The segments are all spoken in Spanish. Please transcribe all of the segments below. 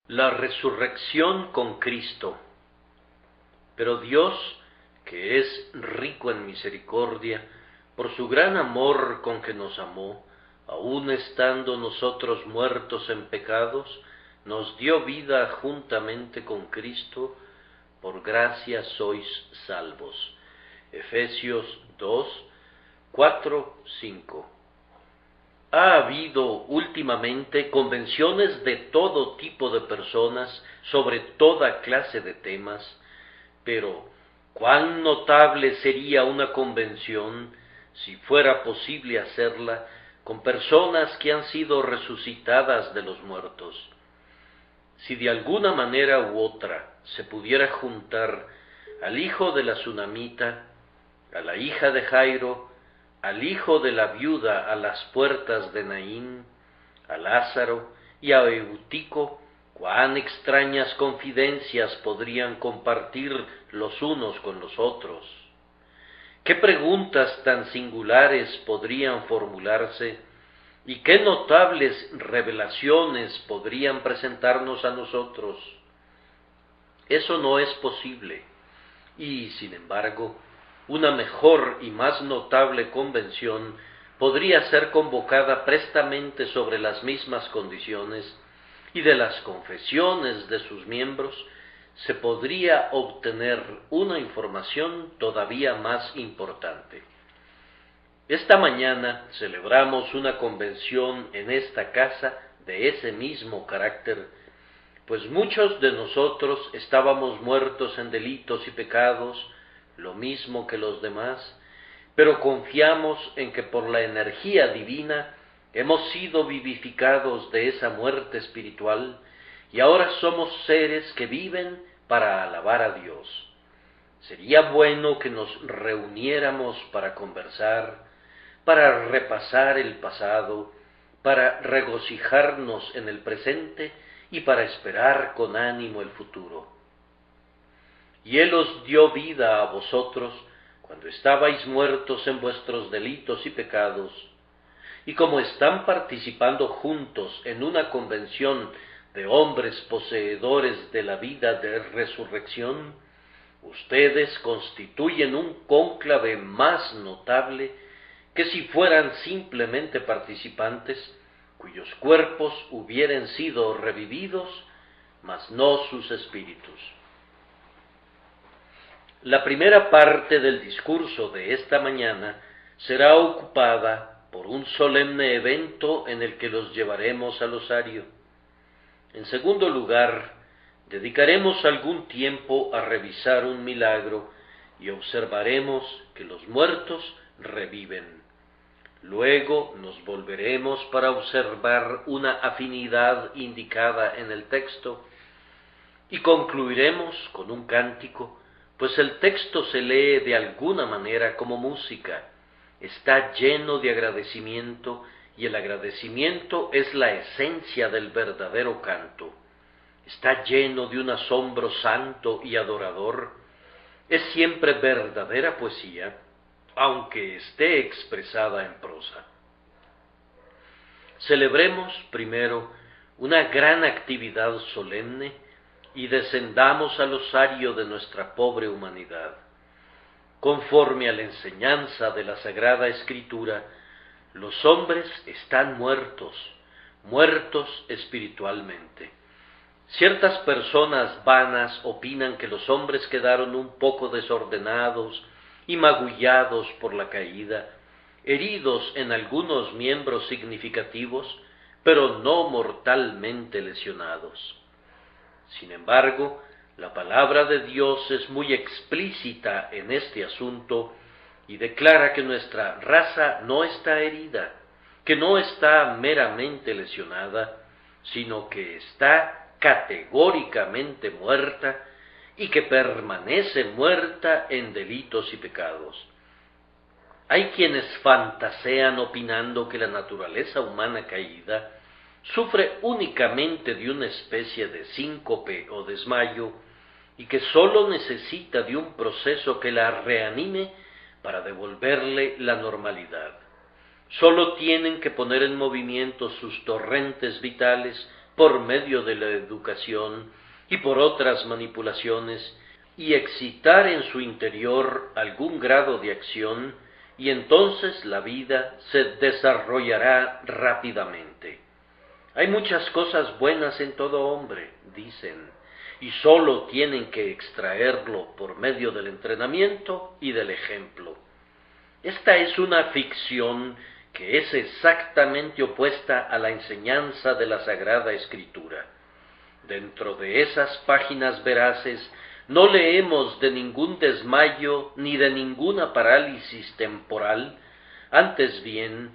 La resurrección con Cristo. Pero Dios, que es rico en misericordia, por su gran amor con que nos amó, aun estando nosotros muertos en pecados, nos dio vida juntamente con Cristo, por gracia sois salvos. Efesios 2, 4, 5. Ha habido últimamente convenciones de todo tipo de personas sobre toda clase de temas, pero cuán notable sería una convención, si fuera posible hacerla, con personas que han sido resucitadas de los muertos. Si de alguna manera u otra se pudiera juntar al hijo de la Sunamita, a la hija de Jairo, al hijo de la viuda a las puertas de Naín, a Lázaro y a Eutico, cuán extrañas confidencias podrían compartir los unos con los otros. Qué preguntas tan singulares podrían formularse y qué notables revelaciones podrían presentarnos a nosotros. Eso no es posible, y sin embargo, una mejor y más notable convención podría ser convocada prestamente sobre las mismas condiciones, y de las confesiones de sus miembros se podría obtener una información todavía más importante. Esta mañana celebramos una convención en esta casa de ese mismo carácter, pues muchos de nosotros estábamos muertos en delitos y pecados, lo mismo que los demás, pero confiamos en que por la energía divina hemos sido vivificados de esa muerte espiritual y ahora somos seres que viven para alabar a Dios. Sería bueno que nos reuniéramos para conversar, para repasar el pasado, para regocijarnos en el presente y para esperar con ánimo el futuro. Y Él os dio vida a vosotros cuando estabais muertos en vuestros delitos y pecados, y como están participando juntos en una convención de hombres poseedores de la vida de resurrección, ustedes constituyen un cónclave más notable que si fueran simplemente participantes, cuyos cuerpos hubieren sido revividos, mas no sus espíritus. La primera parte del discurso de esta mañana será ocupada por un solemne evento en el que los llevaremos al osario. En segundo lugar, dedicaremos algún tiempo a revisar un milagro y observaremos que los muertos reviven. Luego nos volveremos para observar una afinidad indicada en el texto y concluiremos con un cántico, pues el texto se lee de alguna manera como música, está lleno de agradecimiento y el agradecimiento es la esencia del verdadero canto. Está lleno de un asombro santo y adorador, es siempre verdadera poesía, aunque esté expresada en prosa. Celebremos primero una gran actividad solemne y descendamos al osario de nuestra pobre humanidad. Conforme a la enseñanza de la Sagrada Escritura, los hombres están muertos, muertos espiritualmente. Ciertas personas vanas opinan que los hombres quedaron un poco desordenados y magullados por la caída, heridos en algunos miembros significativos, pero no mortalmente lesionados. Sin embargo, la palabra de Dios es muy explícita en este asunto y declara que nuestra raza no está herida, que no está meramente lesionada, sino que está categóricamente muerta y que permanece muerta en delitos y pecados. Hay quienes fantasean opinando que la naturaleza humana caída sufre únicamente de una especie de síncope o desmayo y que sólo necesita de un proceso que la reanime para devolverle la normalidad. Sólo tienen que poner en movimiento sus torrentes vitales por medio de la educación y por otras manipulaciones, y excitar en su interior algún grado de acción, y entonces la vida se desarrollará rápidamente. Hay muchas cosas buenas en todo hombre, dicen, y sólo tienen que extraerlo por medio del entrenamiento y del ejemplo. Esta es una ficción que es exactamente opuesta a la enseñanza de la Sagrada Escritura. Dentro de esas páginas veraces no leemos de ningún desmayo ni de ninguna parálisis temporal, antes bien,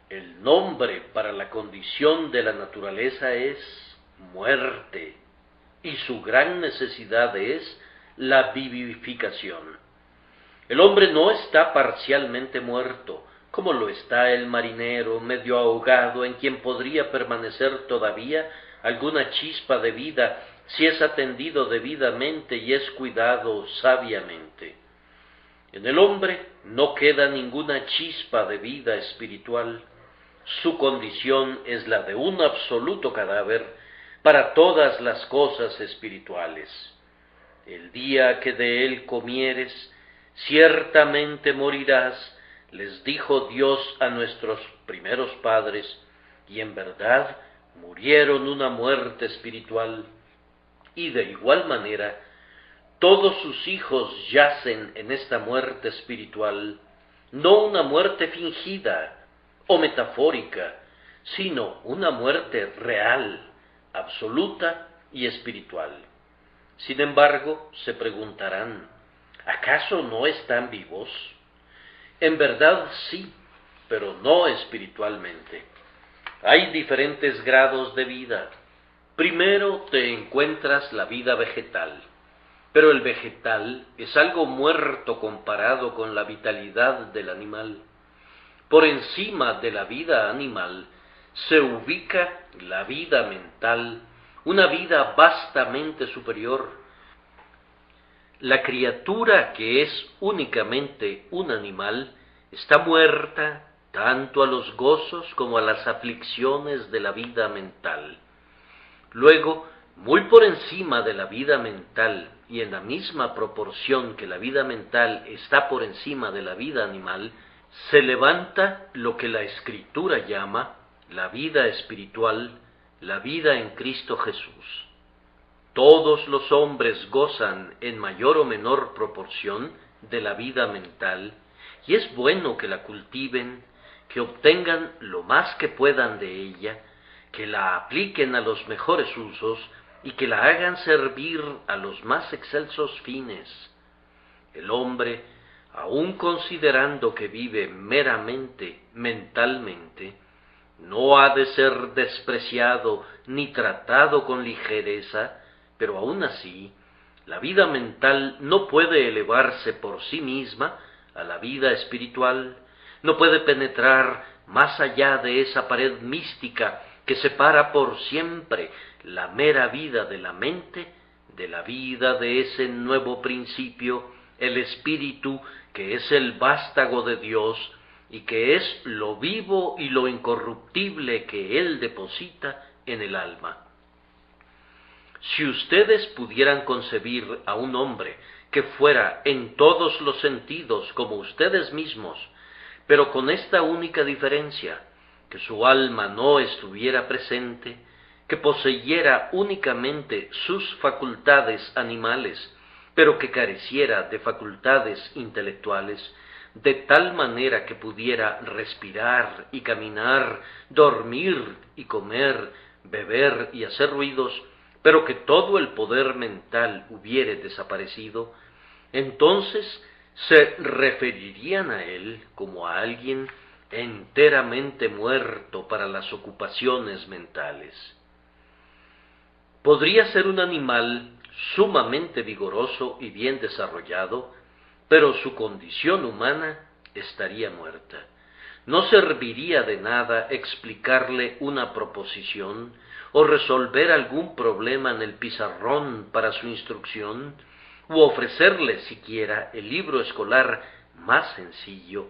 el nombre para la condición de la naturaleza es muerte, y su gran necesidad es la vivificación. El hombre no está parcialmente muerto, como lo está el marinero medio ahogado, en quien podría permanecer todavía alguna chispa de vida si es atendido debidamente y es cuidado sabiamente. En el hombre no queda ninguna chispa de vida espiritual. Su condición es la de un absoluto cadáver para todas las cosas espirituales. El día que de él comieres, ciertamente morirás, les dijo Dios a nuestros primeros padres, y en verdad murieron una muerte espiritual. Y de igual manera, todos sus hijos yacen en esta muerte espiritual, no una muerte fingida o metafórica, sino una muerte real, absoluta y espiritual. Sin embargo, se preguntarán, ¿acaso no están vivos? En verdad sí, pero no espiritualmente. Hay diferentes grados de vida. Primero te encuentras la vida vegetal, pero el vegetal es algo muerto comparado con la vitalidad del animal. Por encima de la vida animal se ubica la vida mental, una vida vastamente superior. La criatura que es únicamente un animal está muerta tanto a los gozos como a las aflicciones de la vida mental. Luego, muy por encima de la vida mental y en la misma proporción que la vida mental está por encima de la vida animal, se levanta lo que la Escritura llama la vida espiritual, la vida en Cristo Jesús. Todos los hombres gozan en mayor o menor proporción de la vida mental, y es bueno que la cultiven, que obtengan lo más que puedan de ella, que la apliquen a los mejores usos y que la hagan servir a los más excelsos fines. El hombre, aun considerando que vive meramente mentalmente, no ha de ser despreciado ni tratado con ligereza, pero aun así, la vida mental no puede elevarse por sí misma a la vida espiritual, no puede penetrar más allá de esa pared mística que separa por siempre la mera vida de la mente de la vida de ese nuevo principio, el espíritu que es el vástago de Dios y que es lo vivo y lo incorruptible que Él deposita en el alma. Si ustedes pudieran concebir a un hombre que fuera en todos los sentidos como ustedes mismos, pero con esta única diferencia, que su alma no estuviera presente, que poseyera únicamente sus facultades animales, pero que careciera de facultades intelectuales, de tal manera que pudiera respirar y caminar, dormir y comer, beber y hacer ruidos, pero que todo el poder mental hubiere desaparecido, entonces se referirían a él como a alguien enteramente muerto para las ocupaciones mentales. Podría ser un animal sumamente vigoroso y bien desarrollado, pero su condición humana estaría muerta. No serviría de nada explicarle una proposición o resolver algún problema en el pizarrón para su instrucción, u ofrecerle siquiera el libro escolar más sencillo,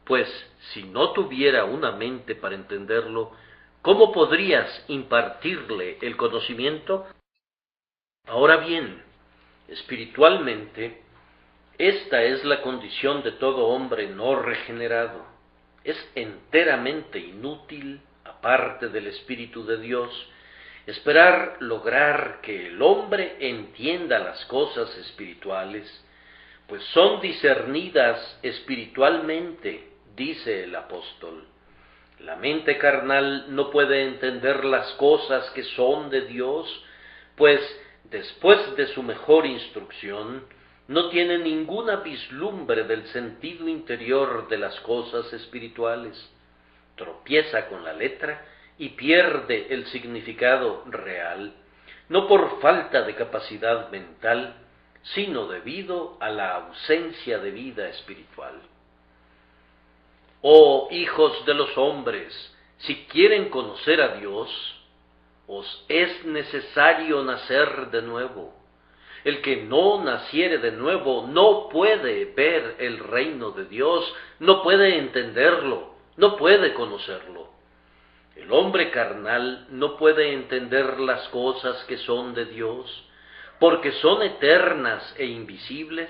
pues si no tuviera una mente para entenderlo, ¿Cómo podrías impartirle el conocimiento? Ahora bien, espiritualmente, esta es la condición de todo hombre no regenerado. Es enteramente inútil, aparte del Espíritu de Dios, esperar lograr que el hombre entienda las cosas espirituales, pues son discernidas espiritualmente, dice el apóstol. La mente carnal no puede entender las cosas que son de Dios, pues después de su mejor instrucción, no tiene ninguna vislumbre del sentido interior de las cosas espirituales. Tropieza con la letra y pierde el significado real, no por falta de capacidad mental, sino debido a la ausencia de vida espiritual. Oh hijos de los hombres, si quieren conocer a Dios, os es necesario nacer de nuevo. El que no naciere de nuevo no puede ver el reino de Dios, no puede entenderlo, no puede conocerlo. El hombre carnal no puede entender las cosas que son de Dios, porque son eternas e invisibles,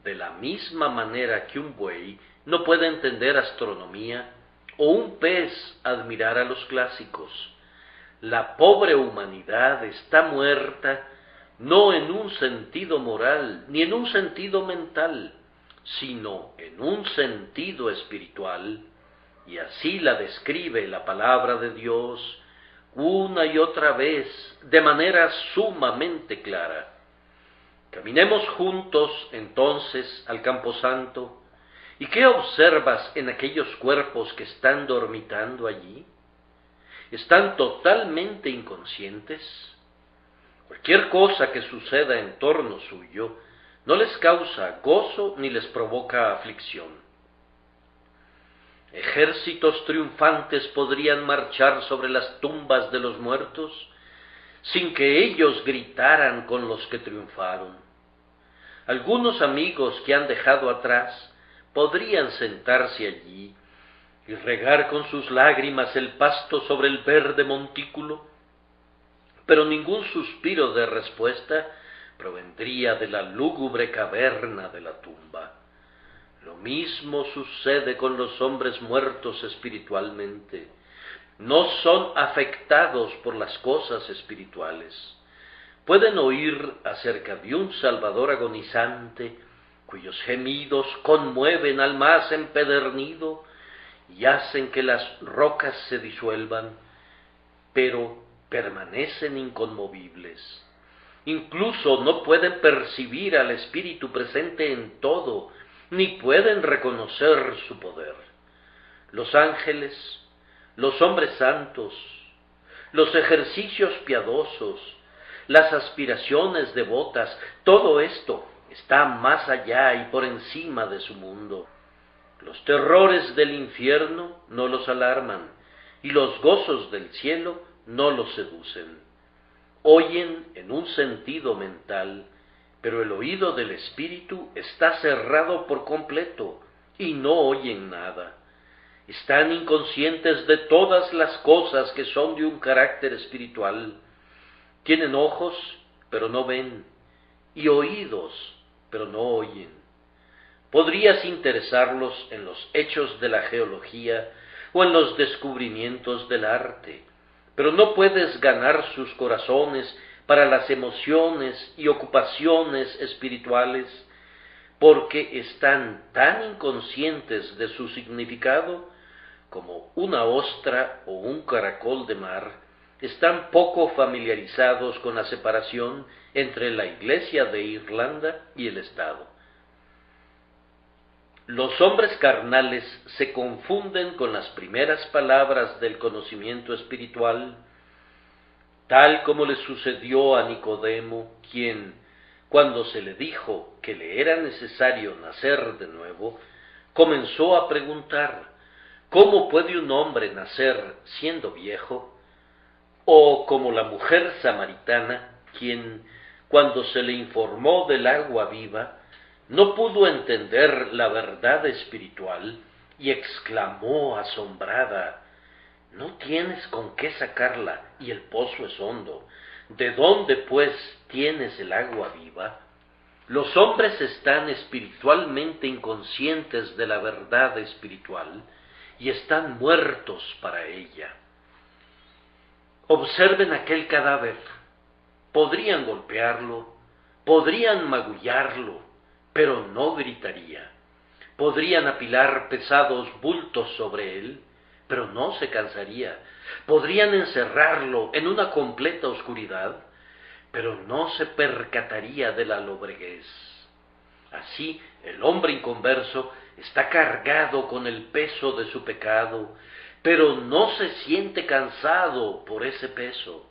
de la misma manera que un buey no puede entender astronomía, o un pez admirar a los clásicos. La pobre humanidad está muerta, no en un sentido moral, ni en un sentido mental, sino en un sentido espiritual, y así la describe la palabra de Dios una y otra vez, de manera sumamente clara. Caminemos juntos, entonces, al camposanto. ¿Y qué observas en aquellos cuerpos que están dormitando allí? ¿Están totalmente inconscientes? Cualquier cosa que suceda en torno suyo no les causa gozo ni les provoca aflicción. ¿Ejércitos triunfantes podrían marchar sobre las tumbas de los muertos sin que ellos gritaran con los que triunfaron? Algunos amigos que han dejado atrás podrían sentarse allí y regar con sus lágrimas el pasto sobre el verde montículo, pero ningún suspiro de respuesta provendría de la lúgubre caverna de la tumba. Lo mismo sucede con los hombres muertos espiritualmente. No son afectados por las cosas espirituales. Pueden oír acerca de un Salvador agonizante, cuyos gemidos conmueven al más empedernido y hacen que las rocas se disuelvan, pero permanecen inconmovibles. Incluso no pueden percibir al Espíritu presente en todo, ni pueden reconocer su poder. Los ángeles, los hombres santos, los ejercicios piadosos, las aspiraciones devotas, todo esto está más allá y por encima de su mundo. Los terrores del infierno no los alarman, y los gozos del cielo no los seducen. Oyen en un sentido mental, pero el oído del espíritu está cerrado por completo, y no oyen nada. Están inconscientes de todas las cosas que son de un carácter espiritual. Tienen ojos, pero no ven, y oídos, pero no oyen. Podrías interesarlos en los hechos de la geología o en los descubrimientos del arte, pero no puedes ganar sus corazones para las emociones y ocupaciones espirituales, porque están tan inconscientes de su significado como una ostra o un caracol de mar están poco familiarizados con la separación entre la Iglesia de Irlanda y el Estado. Los hombres carnales se confunden con las primeras palabras del conocimiento espiritual, tal como le sucedió a Nicodemo, quien, cuando se le dijo que le era necesario nacer de nuevo, comenzó a preguntar: ¿cómo puede un hombre nacer siendo viejo? O como la mujer samaritana, quien, cuando se le informó del agua viva, no pudo entender la verdad espiritual y exclamó asombrada: No tienes con qué sacarla, y el pozo es hondo. ¿De dónde, pues, tienes el agua viva? Los hombres están espiritualmente inconscientes de la verdad espiritual y están muertos para ella. Observen aquel cadáver. Podrían golpearlo, podrían magullarlo, pero no gritaría. Podrían apilar pesados bultos sobre él, pero no se cansaría. Podrían encerrarlo en una completa oscuridad, pero no se percataría de la lobreguez. Así, el hombre inconverso está cargado con el peso de su pecado, pero no se siente cansado por ese peso.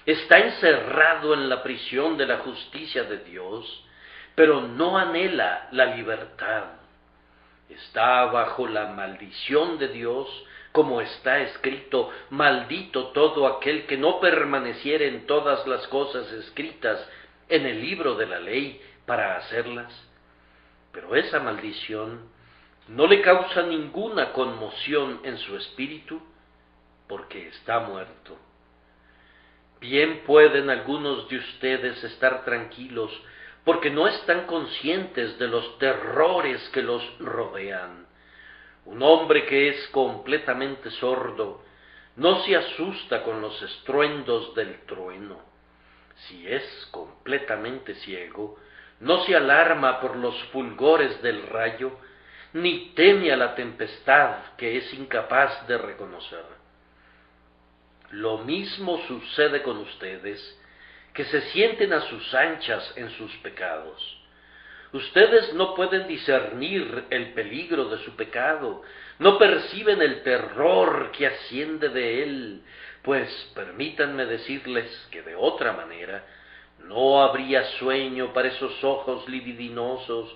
Está encerrado en la prisión de la justicia de Dios, pero no anhela la libertad. Está bajo la maldición de Dios, como está escrito: maldito todo aquel que no permaneciere en todas las cosas escritas en el libro de la ley para hacerlas. Pero esa maldición no le causa ninguna conmoción en su espíritu, porque está muerto. Bien pueden algunos de ustedes estar tranquilos, porque no están conscientes de los terrores que los rodean. Un hombre que es completamente sordo no se asusta con los estruendos del trueno. Si es completamente ciego, no se alarma por los fulgores del rayo, ni teme a la tempestad que es incapaz de reconocer. Lo mismo sucede con ustedes, que se sienten a sus anchas en sus pecados. Ustedes no pueden discernir el peligro de su pecado, no perciben el terror que asciende de él, pues permítanme decirles que de otra manera no habría sueño para esos ojos libidinosos,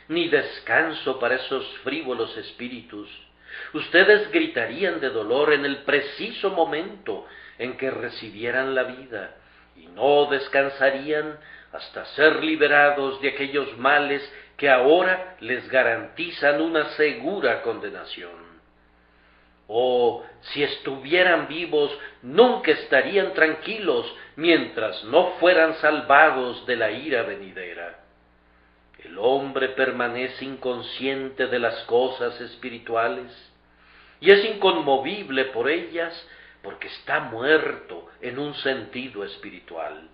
ni descanso para esos frívolos espíritus. Ustedes gritarían de dolor en el preciso momento en que recibieran la vida, y no descansarían hasta ser liberados de aquellos males que ahora les garantizan una segura condenación. Oh, si estuvieran vivos, nunca estarían tranquilos mientras no fueran salvados de la ira venidera. El hombre permanece inconsciente de las cosas espirituales y es inconmovible por ellas porque está muerto en un sentido espiritual.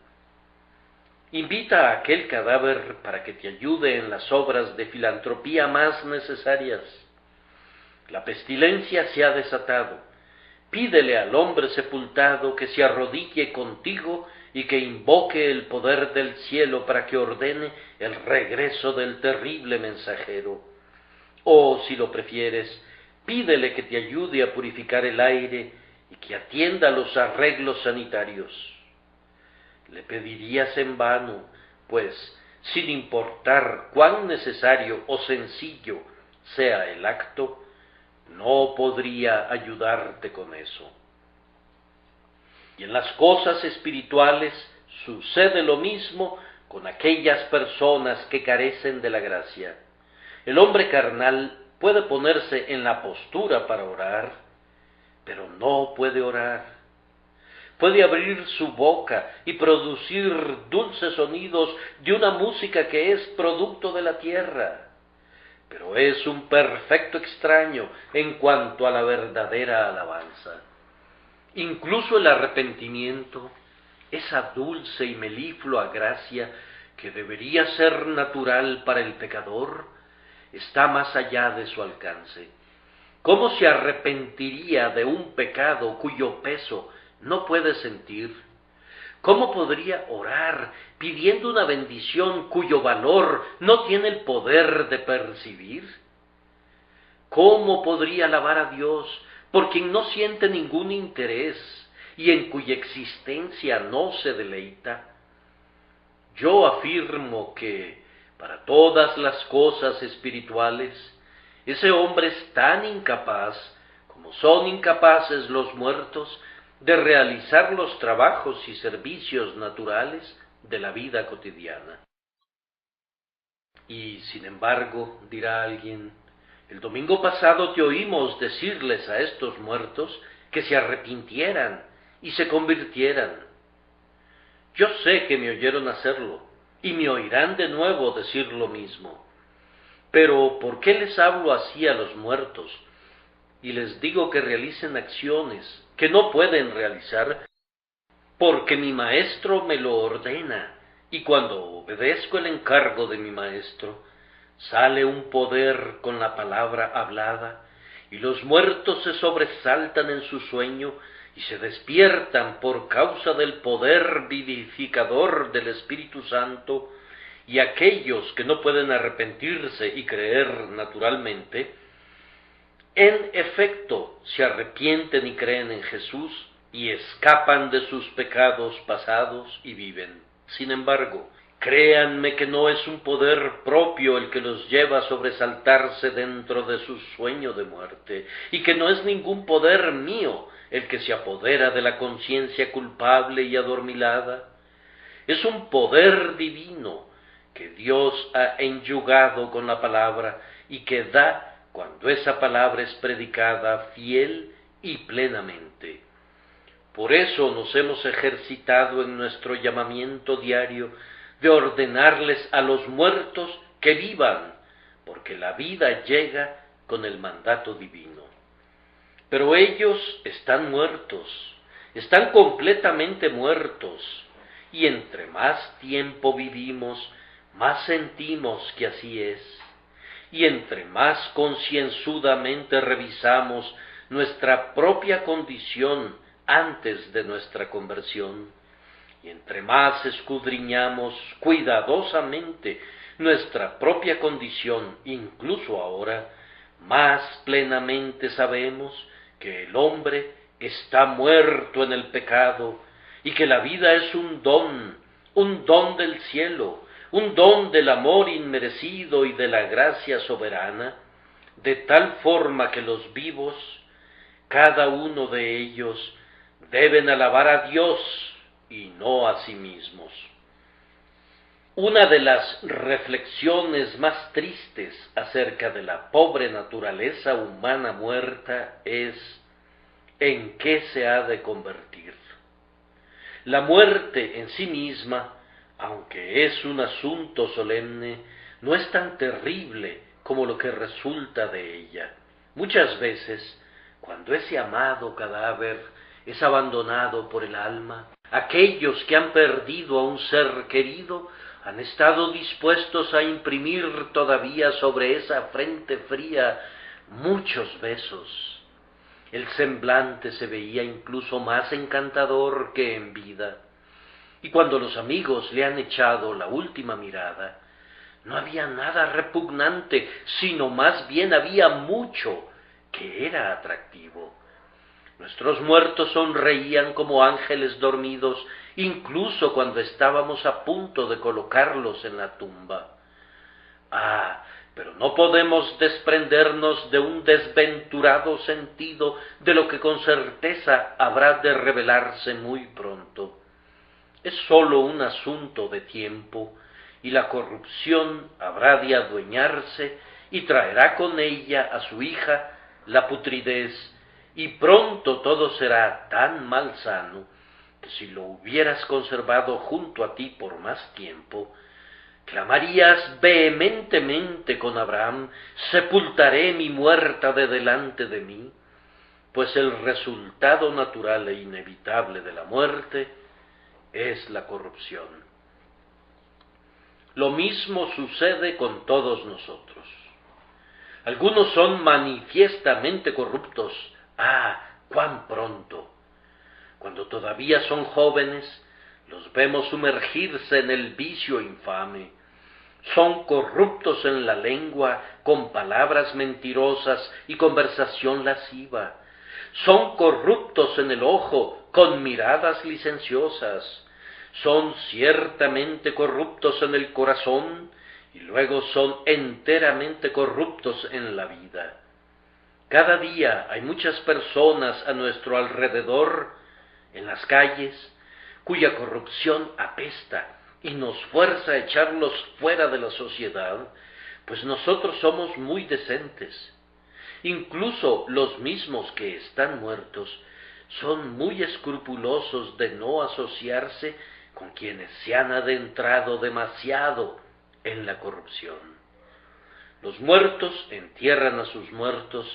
Invita a aquel cadáver para que te ayude en las obras de filantropía más necesarias. La pestilencia se ha desatado. Pídele al hombre sepultado que se arrodille contigo y que invoque el poder del cielo para que ordene el regreso del terrible mensajero. O, si lo prefieres, pídele que te ayude a purificar el aire y que atienda los arreglos sanitarios. Le pedirías en vano, pues, sin importar cuán necesario o sencillo sea el acto, no podría ayudarte con eso. Y en las cosas espirituales sucede lo mismo con aquellas personas que carecen de la gracia. El hombre carnal puede ponerse en la postura para orar, pero no puede orar. Puede abrir su boca y producir dulces sonidos de una música que es producto de la tierra, pero es un perfecto extraño en cuanto a la verdadera alabanza. Incluso el arrepentimiento, esa dulce y meliflua gracia que debería ser natural para el pecador, está más allá de su alcance. ¿Cómo se arrepentiría de un pecado cuyo peso no puede sentir? ¿Cómo podría orar pidiendo una bendición cuyo valor no tiene el poder de percibir? ¿Cómo podría alabar a Dios por quien no siente ningún interés y en cuya existencia no se deleita? Yo afirmo que, para todas las cosas espirituales, ese hombre es tan incapaz, como son incapaces los muertos, de realizar los trabajos y servicios naturales de la vida cotidiana. Y, sin embargo, dirá alguien, el domingo pasado te oímos decirles a estos muertos que se arrepintieran y se convirtieran. Yo sé que me oyeron hacerlo, y me oirán de nuevo decir lo mismo. Pero ¿por qué les hablo así a los muertos? Y les digo que realicen acciones que no pueden realizar, porque mi maestro me lo ordena, y cuando obedezco el encargo de mi maestro, sale un poder con la palabra hablada, y los muertos se sobresaltan en su sueño, y se despiertan por causa del poder vivificador del Espíritu Santo, y aquellos que no pueden arrepentirse y creer naturalmente, en efecto se arrepienten y creen en Jesús, y escapan de sus pecados pasados y viven. Sin embargo, créanme que no es un poder propio el que los lleva a sobresaltarse dentro de su sueño de muerte, y que no es ningún poder mío el que se apodera de la conciencia culpable y adormilada. Es un poder divino que Dios ha enyugado con la palabra y que da cuando esa palabra es predicada fiel y plenamente. Por eso nos hemos ejercitado en nuestro llamamiento diario de ordenarles a los muertos que vivan, porque la vida llega con el mandato divino. Pero ellos están muertos, están completamente muertos, y entre más tiempo vivimos, más sentimos que así es, y entre más concienzudamente revisamos nuestra propia condición antes de nuestra conversión, y entre más escudriñamos cuidadosamente nuestra propia condición, incluso ahora, más plenamente sabemos que el hombre está muerto en el pecado, y que la vida es un don del cielo, un don del amor inmerecido y de la gracia soberana, de tal forma que los vivos, cada uno de ellos, deben alabar a Dios y no a sí mismos. Una de las reflexiones más tristes acerca de la pobre naturaleza humana muerta es ¿en qué se ha de convertir? La muerte en sí misma, aunque es un asunto solemne, no es tan terrible como lo que resulta de ella. Muchas veces, cuando ese amado cadáver es abandonado por el alma, aquellos que han perdido a un ser querido han estado dispuestos a imprimir todavía sobre esa frente fría muchos besos. El semblante se veía incluso más encantador que en vida, y cuando los amigos le han echado la última mirada, no había nada repugnante, sino más bien había mucho que era atractivo. Nuestros muertos sonreían como ángeles dormidos, incluso cuando estábamos a punto de colocarlos en la tumba. Pero no podemos desprendernos de un desventurado sentido de lo que con certeza habrá de revelarse muy pronto. Es sólo un asunto de tiempo, y la corrupción habrá de adueñarse y traerá con ella a su hija la putridez, y pronto todo será tan malsano que si lo hubieras conservado junto a ti por más tiempo, clamarías vehementemente con Abraham: sepultaré mi muerta de delante de mí, pues el resultado natural e inevitable de la muerte es la corrupción. Lo mismo sucede con todos nosotros. Algunos son manifiestamente corruptos. ¡Cuán pronto! Cuando todavía son jóvenes, los vemos sumergirse en el vicio infame. Son corruptos en la lengua, con palabras mentirosas y conversación lasciva. Son corruptos en el ojo, con miradas licenciosas. Son ciertamente corruptos en el corazón, y luego son enteramente corruptos en la vida. Cada día hay muchas personas a nuestro alrededor, en las calles, cuya corrupción apesta y nos fuerza a echarlos fuera de la sociedad, pues nosotros somos muy decentes. Incluso los mismos que están muertos son muy escrupulosos de no asociarse con quienes se han adentrado demasiado en la corrupción. Los muertos entierran a sus muertos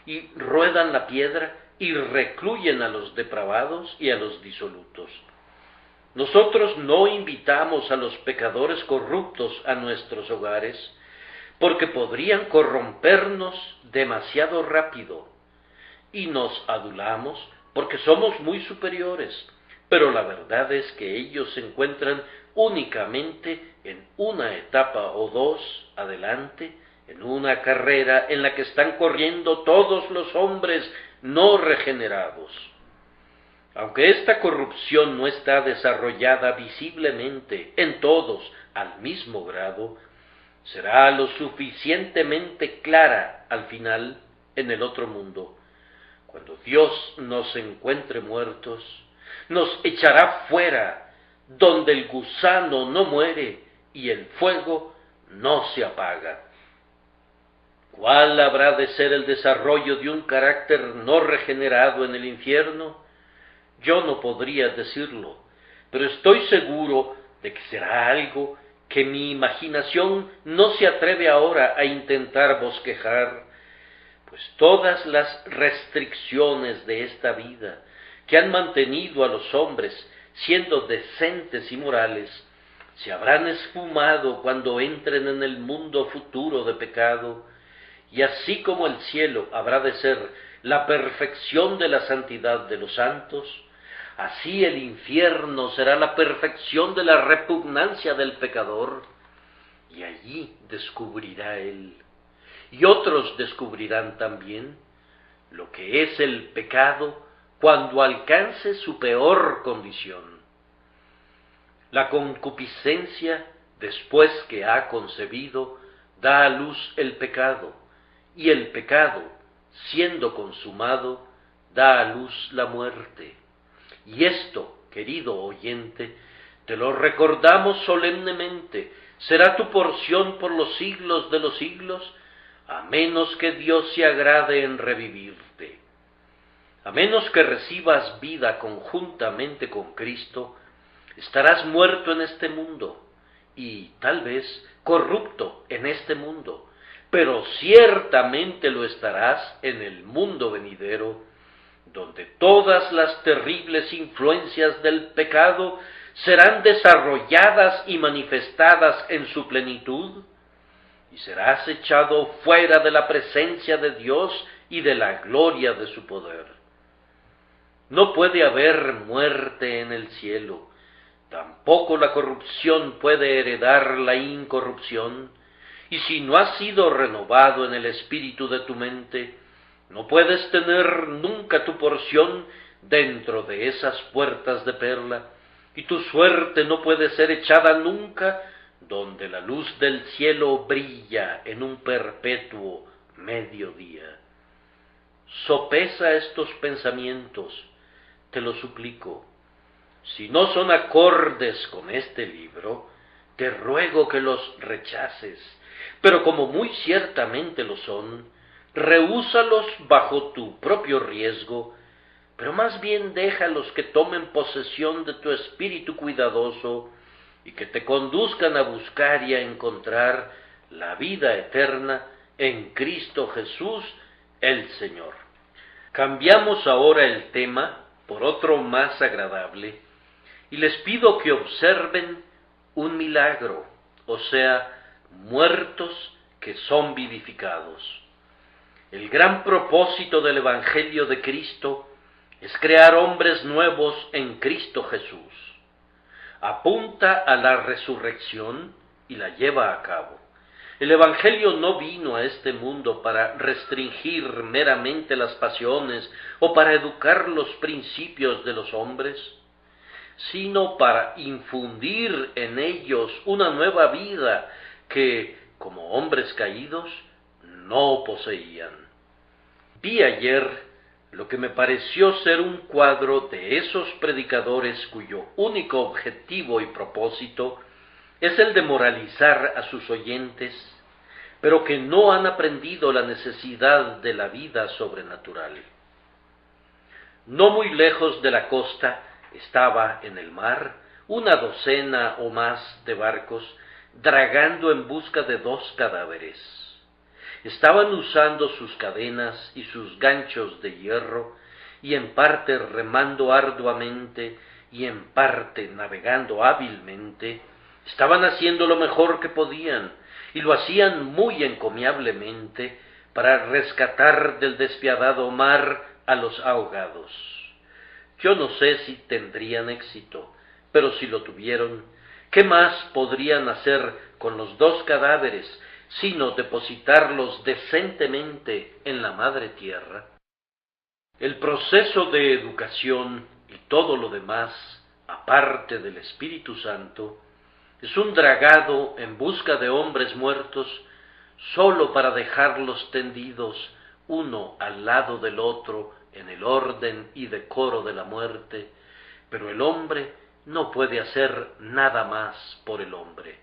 y ruedan la piedra y recluyen a los depravados y a los disolutos. Nosotros no invitamos a los pecadores corruptos a nuestros hogares, porque podrían corrompernos demasiado rápido, y nos adulamos porque somos muy superiores, pero la verdad es que ellos se encuentran únicamente en una etapa o dos adelante, en una carrera en la que están corriendo todos los hombres no regenerados. Aunque esta corrupción no está desarrollada visiblemente en todos al mismo grado, será lo suficientemente clara al final en el otro mundo. Cuando Dios nos encuentre muertos, nos echará fuera, donde el gusano no muere y el fuego no se apaga. ¿Cuál habrá de ser el desarrollo de un carácter no regenerado en el infierno? Yo no podría decirlo, pero estoy seguro de que será algo que mi imaginación no se atreve ahora a intentar bosquejar, pues todas las restricciones de esta vida que han mantenido a los hombres siendo decentes y morales, se habrán esfumado cuando entren en el mundo futuro de pecado, y así como el cielo habrá de ser la perfección de la santidad de los santos, así el infierno será la perfección de la repugnancia del pecador, y allí descubrirá él, y otros descubrirán también, lo que es el pecado cuando alcance su peor condición. La concupiscencia, después que ha concebido, da a luz el pecado, y el pecado, siendo consumado, da a luz la muerte. Y esto, querido oyente, te lo recordamos solemnemente, será tu porción por los siglos de los siglos, a menos que Dios se agrade en revivirte. A menos que recibas vida conjuntamente con Cristo, estarás muerto en este mundo, y tal vez corrupto en este mundo, pero ciertamente lo estarás en el mundo venidero, donde todas las terribles influencias del pecado serán desarrolladas y manifestadas en su plenitud, y serás echado fuera de la presencia de Dios y de la gloria de su poder. No puede haber muerte en el cielo, tampoco la corrupción puede heredar la incorrupción, y si no has sido renovado en el espíritu de tu mente, no puedes tener nunca tu porción dentro de esas puertas de perla, y tu suerte no puede ser echada nunca donde la luz del cielo brilla en un perpetuo mediodía. Sopesa estos pensamientos, te lo suplico. Si no son acordes con este libro, te ruego que los rechaces, pero como muy ciertamente lo son, rehúsalos bajo tu propio riesgo, pero más bien déjalos que tomen posesión de tu espíritu cuidadoso y que te conduzcan a buscar y a encontrar la vida eterna en Cristo Jesús, el Señor. Cambiamos ahora el tema por otro más agradable, y les pido que observen un milagro, o sea, muertos que son vivificados. El gran propósito del Evangelio de Cristo es crear hombres nuevos en Cristo Jesús. Apunta a la resurrección y la lleva a cabo. El Evangelio no vino a este mundo para restringir meramente las pasiones o para educar los principios de los hombres, sino para infundir en ellos una nueva vida que, como hombres caídos, no poseían. Vi ayer lo que me pareció ser un cuadro de esos predicadores cuyo único objetivo y propósito es el de moralizar a sus oyentes, pero que no han aprendido la necesidad de la vida sobrenatural. No muy lejos de la costa estaba en el mar una docena o más de barcos dragando en busca de 2 cadáveres. Estaban usando sus cadenas y sus ganchos de hierro, y en parte remando arduamente y en parte navegando hábilmente. Estaban haciendo lo mejor que podían, y lo hacían muy encomiablemente para rescatar del despiadado mar a los ahogados. Yo no sé si tendrían éxito, pero si lo tuvieron, ¿qué más podrían hacer con los 2 cadáveres sino depositarlos decentemente en la madre tierra? El proceso de educación y todo lo demás, aparte del Espíritu Santo, es un dragado en busca de hombres muertos sólo para dejarlos tendidos uno al lado del otro en el orden y decoro de la muerte, pero el hombre no puede hacer nada más por el hombre.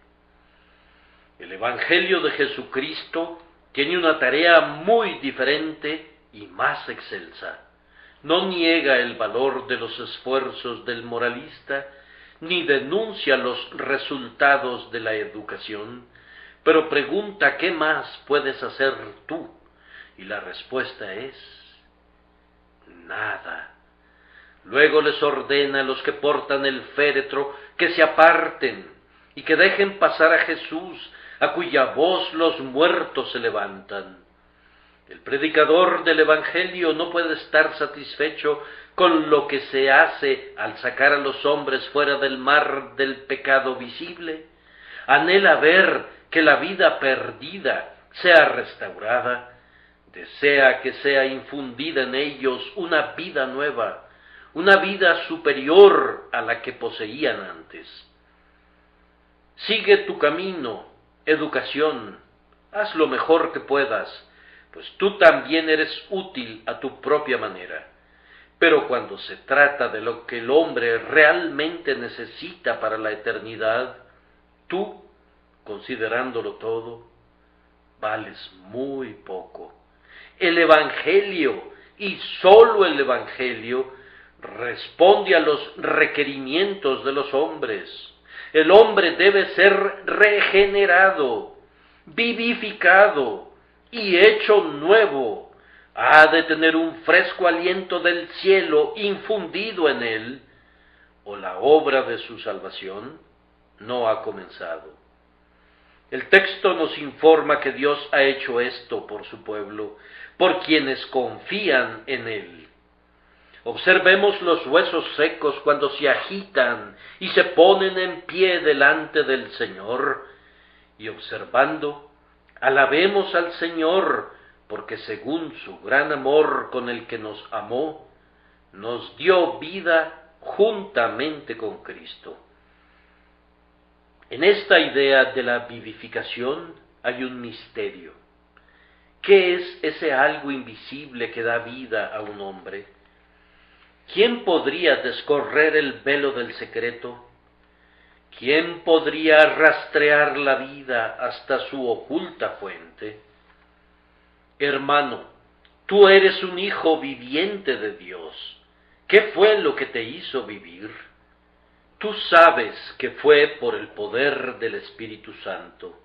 El Evangelio de Jesucristo tiene una tarea muy diferente y más excelsa. No niega el valor de los esfuerzos del moralista, ni denuncia los resultados de la educación, pero pregunta ¿qué más puedes hacer tú? Y la respuesta es nada. Luego les ordena a los que portan el féretro que se aparten y que dejen pasar a Jesús, a cuya voz los muertos se levantan. El predicador del Evangelio no puede estar satisfecho con lo que se hace al sacar a los hombres fuera del mar del pecado visible. Anhela ver que la vida perdida sea restaurada, desea que sea infundida en ellos una vida nueva, una vida superior a la que poseían antes. Sigue tu camino, educación, haz lo mejor que puedas, pues tú también eres útil a tu propia manera. Pero cuando se trata de lo que el hombre realmente necesita para la eternidad, tú, considerándolo todo, vales muy poco. El Evangelio, y sólo el Evangelio, responde a los requerimientos de los hombres. El hombre debe ser regenerado, vivificado y hecho nuevo. Ha de tener un fresco aliento del cielo infundido en él, o la obra de su salvación no ha comenzado. El texto nos informa que Dios ha hecho esto por su pueblo, por quienes confían en él. Observemos los huesos secos cuando se agitan y se ponen en pie delante del Señor, y observando, alabemos al Señor, porque según su gran amor con el que nos amó, nos dio vida juntamente con Cristo. En esta idea de la vivificación hay un misterio. ¿Qué es ese algo invisible que da vida a un hombre? ¿Quién podría descorrer el velo del secreto? ¿Quién podría rastrear la vida hasta su oculta fuente? Hermano, tú eres un hijo viviente de Dios. ¿Qué fue lo que te hizo vivir? Tú sabes que fue por el poder del Espíritu Santo.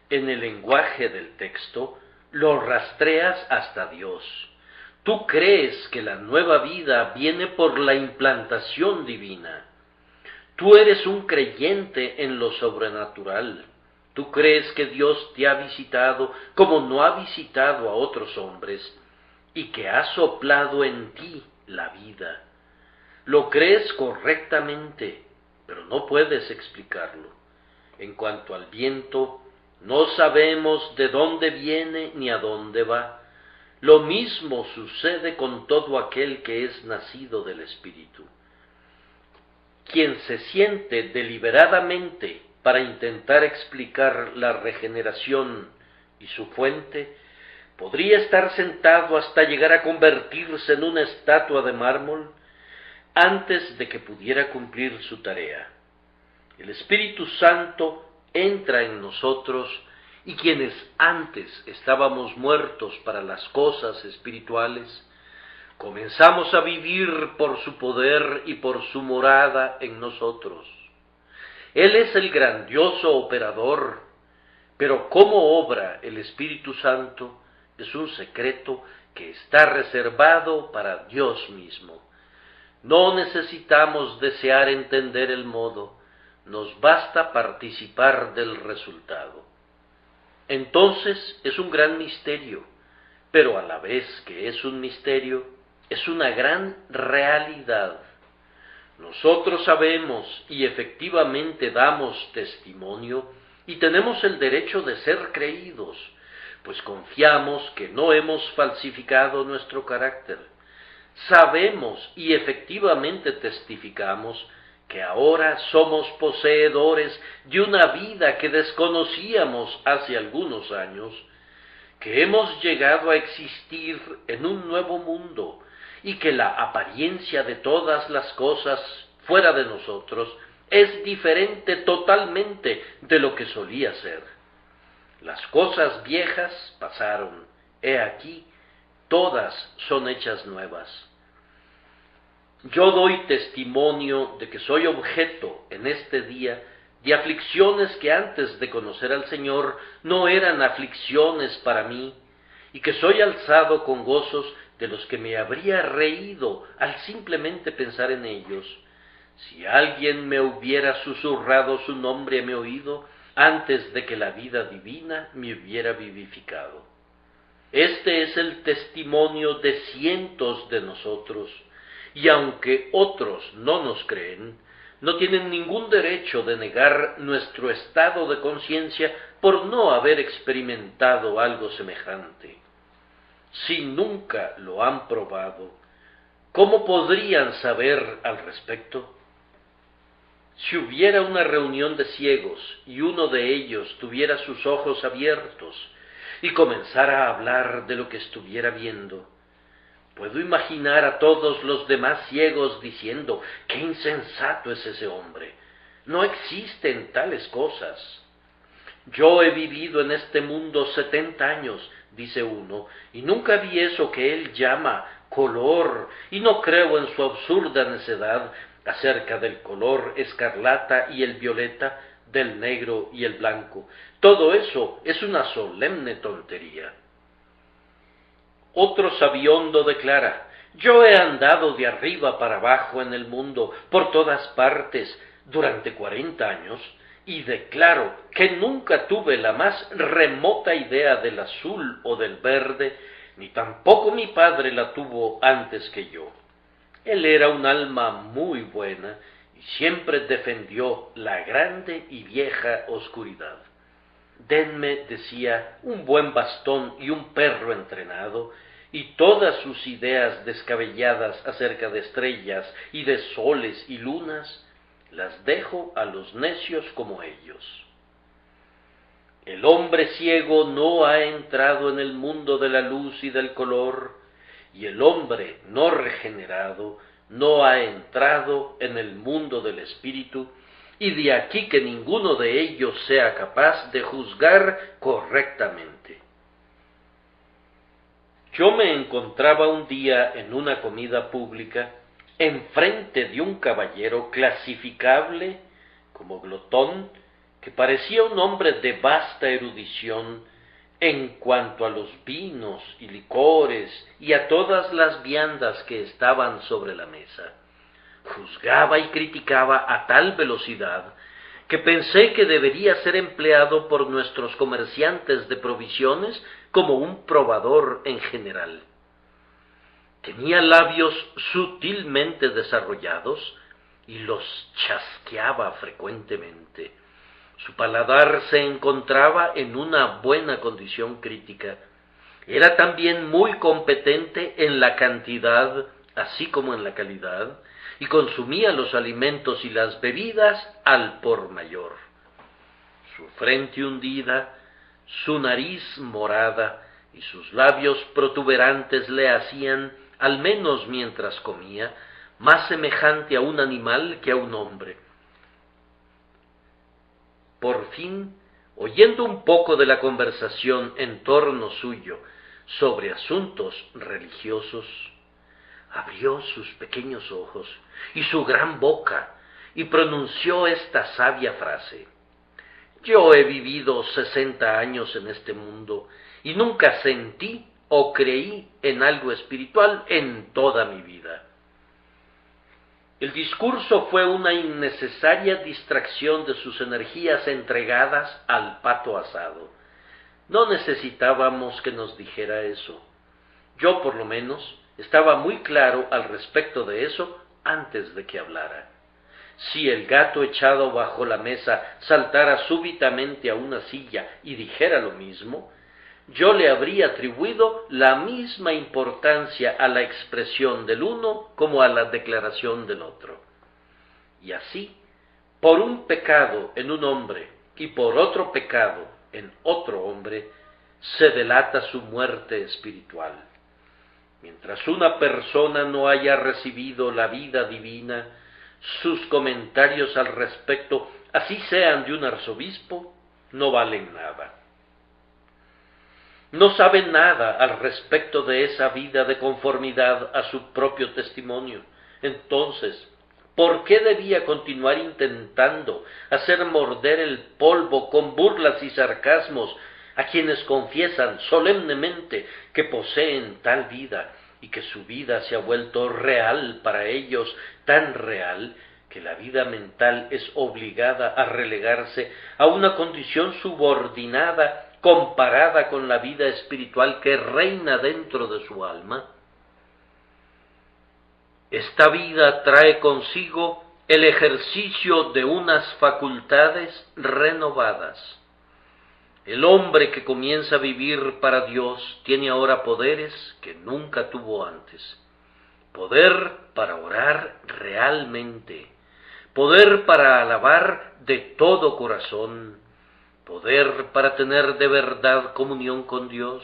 En el lenguaje del texto, lo rastreas hasta Dios. Tú crees que la nueva vida viene por la implantación divina. Tú eres un creyente en lo sobrenatural. Tú crees que Dios te ha visitado como no ha visitado a otros hombres, y que ha soplado en ti la vida. Lo crees correctamente, pero no puedes explicarlo. En cuanto al viento, no sabemos de dónde viene ni a dónde va. Lo mismo sucede con todo aquel que es nacido del Espíritu. Quien se siente deliberadamente para intentar explicar la regeneración y su fuente, podría estar sentado hasta llegar a convertirse en una estatua de mármol antes de que pudiera cumplir su tarea. El Espíritu Santo entra en nosotros, y quienes antes estábamos muertos para las cosas espirituales, Comenzamos a vivir por su poder y por su morada en nosotros. Él es el grandioso operador, pero cómo obra el Espíritu Santo es un secreto que está reservado para Dios mismo. No necesitamos desear entender el modo, nos basta participar del resultado. Entonces es un gran misterio, pero a la vez que es un misterio, es una gran realidad. Nosotros sabemos y efectivamente damos testimonio y tenemos el derecho de ser creídos, pues confiamos que no hemos falsificado nuestro carácter. Sabemos y efectivamente testificamos que ahora somos poseedores de una vida que desconocíamos hace algunos años, que hemos llegado a existir en un nuevo mundo y que la apariencia de todas las cosas fuera de nosotros es diferente totalmente de lo que solía ser. Las cosas viejas pasaron, he aquí, todas son hechas nuevas. Yo doy testimonio de que soy objeto en este día de aflicciones que antes de conocer al Señor no eran aflicciones para mí, y que soy alzado con gozos de los que me habría reído al simplemente pensar en ellos, si alguien me hubiera susurrado su nombre a mi oído antes de que la vida divina me hubiera vivificado. Este es el testimonio de cientos de nosotros, y aunque otros no nos creen, no tienen ningún derecho de negar nuestro estado de conciencia por no haber experimentado algo semejante. Si nunca lo han probado, ¿cómo podrían saber al respecto? Si hubiera una reunión de ciegos y uno de ellos tuviera sus ojos abiertos y comenzara a hablar de lo que estuviera viendo, puedo imaginar a todos los demás ciegos diciendo: ¡qué insensato es ese hombre! No existen tales cosas. Yo he vivido en este mundo 70 años, dice uno, y nunca vi eso que él llama color, y no creo en su absurda necedad acerca del color escarlata y el violeta, del negro y el blanco. Todo eso es una solemne tontería. Otro sabiondo declara: yo he andado de arriba para abajo en el mundo, por todas partes, durante 40 años, y declaro que nunca tuve la más remota idea del azul o del verde, ni tampoco mi padre la tuvo antes que yo. Él era un alma muy buena y siempre defendió la grande y vieja oscuridad. Denme, decía, un buen bastón y un perro entrenado, y todas sus ideas descabelladas acerca de estrellas y de soles y lunas, las dejo a los necios como ellos. El hombre ciego no ha entrado en el mundo de la luz y del color, y el hombre no regenerado no ha entrado en el mundo del espíritu, y de aquí que ninguno de ellos sea capaz de juzgar correctamente. Yo me encontraba un día en una comida pública enfrente de un caballero clasificable como glotón, que parecía un hombre de vasta erudición en cuanto a los vinos y licores y a todas las viandas que estaban sobre la mesa. Juzgaba y criticaba a tal velocidad que pensé que debería ser empleado por nuestros comerciantes de provisiones como un probador en general. Tenía labios sutilmente desarrollados y los chasqueaba frecuentemente. Su paladar se encontraba en una buena condición crítica. Era también muy competente en la cantidad, así como en la calidad, y consumía los alimentos y las bebidas al por mayor. Su frente hundida, su nariz morada y sus labios protuberantes le hacían, al menos mientras comía, más semejante a un animal que a un hombre. Por fin, oyendo un poco de la conversación en torno suyo sobre asuntos religiosos, abrió sus pequeños ojos y su gran boca y pronunció esta sabia frase: yo he vivido 60 años en este mundo y nunca sentí o creí en algo espiritual en toda mi vida. El discurso fue una innecesaria distracción de sus energías entregadas al pato asado. No necesitábamos que nos dijera eso. Yo, por lo menos, estaba muy claro al respecto de eso antes de que hablara. Si el gato echado bajo la mesa saltara súbitamente a una silla y dijera lo mismo, yo le habría atribuido la misma importancia a la expresión del uno como a la declaración del otro. Y así, por un pecado en un hombre y por otro pecado en otro hombre, se delata su muerte espiritual. Mientras una persona no haya recibido la vida divina, sus comentarios al respecto, así sean de un arzobispo, no valen nada. No sabe nada al respecto de esa vida de conformidad a su propio testimonio. Entonces, ¿por qué debía continuar intentando hacer morder el polvo con burlas y sarcasmos a quienes confiesan solemnemente que poseen tal vida y que su vida se ha vuelto real para ellos, tan real que la vida mental es obligada a relegarse a una condición subordinada comparada con la vida espiritual que reina dentro de su alma? Esta vida trae consigo el ejercicio de unas facultades renovadas. El hombre que comienza a vivir para Dios tiene ahora poderes que nunca tuvo antes. Poder para orar realmente, poder para alabar de todo corazón, poder para tener de verdad comunión con Dios,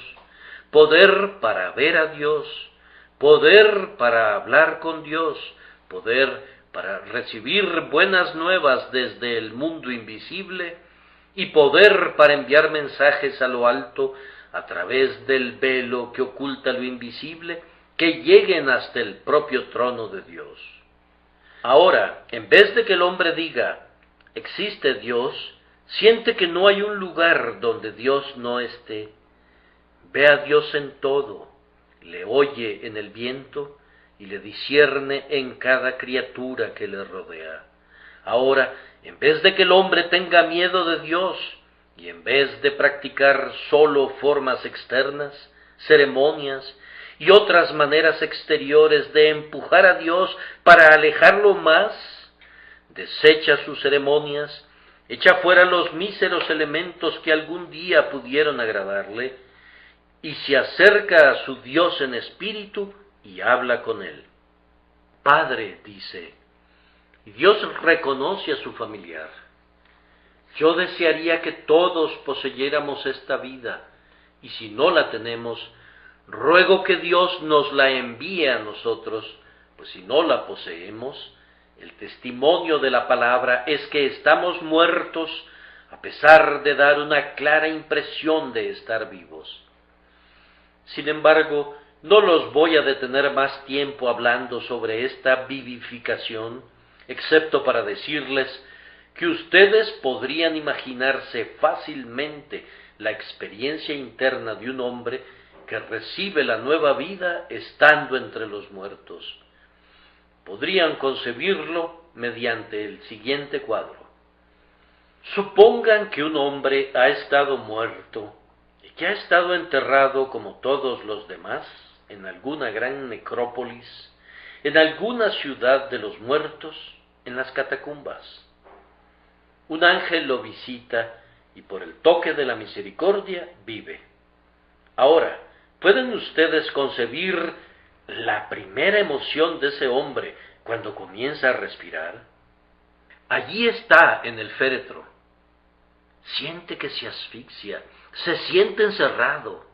poder para ver a Dios, poder para hablar con Dios, poder para recibir buenas nuevas desde el mundo invisible y poder para enviar mensajes a lo alto a través del velo que oculta lo invisible, que lleguen hasta el propio trono de Dios. Ahora, en vez de que el hombre diga, existe Dios, siente que no hay un lugar donde Dios no esté. Ve a Dios en todo, le oye en el viento y le discierne en cada criatura que le rodea. Ahora, en vez de que el hombre tenga miedo de Dios, y en vez de practicar solo formas externas, ceremonias y otras maneras exteriores de empujar a Dios para alejarlo más, desecha sus ceremonias, echa fuera los míseros elementos que algún día pudieron agradarle, y se acerca a su Dios en espíritu y habla con él. Padre, dice, y Dios reconoce a su familiar. Yo desearía que todos poseyéramos esta vida, y si no la tenemos, ruego que Dios nos la envíe a nosotros, pues si no la poseemos, el testimonio de la palabra es que estamos muertos, a pesar de dar una clara impresión de estar vivos. Sin embargo, no los voy a detener más tiempo hablando sobre esta vivificación, excepto para decirles que ustedes podrían imaginarse fácilmente la experiencia interna de un hombre que recibe la nueva vida estando entre los muertos. Podrían concebirlo mediante el siguiente cuadro. Supongan que un hombre ha estado muerto y que ha estado enterrado como todos los demás en alguna gran necrópolis, en alguna ciudad de los muertos, en las catacumbas. Un ángel lo visita y por el toque de la misericordia vive. Ahora, ¿pueden ustedes concebir la primera emoción de ese hombre cuando comienza a respirar? Allí está en el féretro. Siente que se asfixia, se siente encerrado.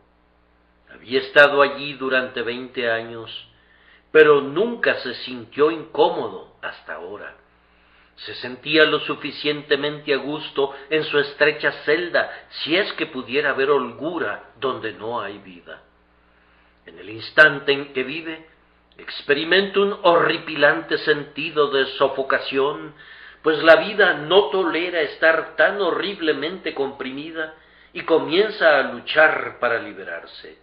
Había estado allí durante 20 años, pero nunca se sintió incómodo hasta ahora. Se sentía lo suficientemente a gusto en su estrecha celda, si es que pudiera haber holgura donde no hay vida. En el instante en que vive, Experimento un horripilante sentido de sofocación, pues la vida no tolera estar tan horriblemente comprimida y comienza a luchar para liberarse.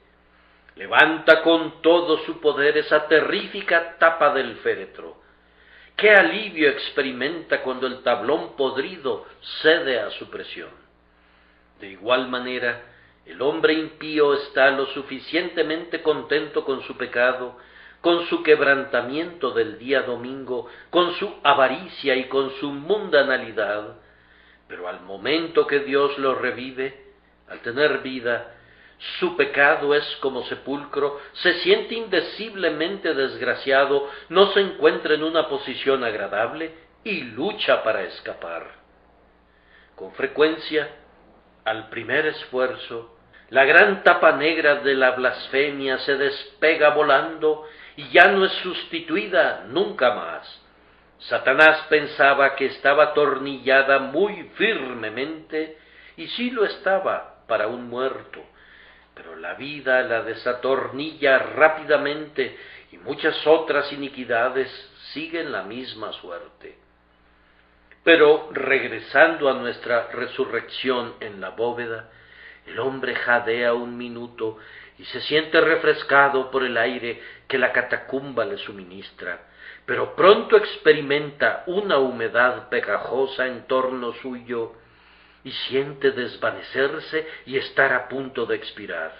Levanta con todo su poder esa terrífica tapa del féretro. ¡Qué alivio experimenta cuando el tablón podrido cede a su presión! De igual manera, el hombre impío está lo suficientemente contento con su pecado, con su quebrantamiento del día domingo, con su avaricia y con su mundanalidad, pero al momento que Dios lo revive, al tener vida, su pecado es como sepulcro, se siente indeciblemente desgraciado, no se encuentra en una posición agradable y lucha para escapar. Con frecuencia, al primer esfuerzo, la gran tapa negra de la blasfemia se despega volando y ya no es sustituida nunca más. Satanás pensaba que estaba atornillada muy firmemente, y sí lo estaba para un muerto, pero la vida la desatornilla rápidamente y muchas otras iniquidades siguen la misma suerte. Pero regresando a nuestra resurrección en la bóveda, el hombre jadea un minuto y se siente refrescado por el aire que la catacumba le suministra, pero pronto experimenta una humedad pegajosa en torno suyo y siente desvanecerse y estar a punto de expirar.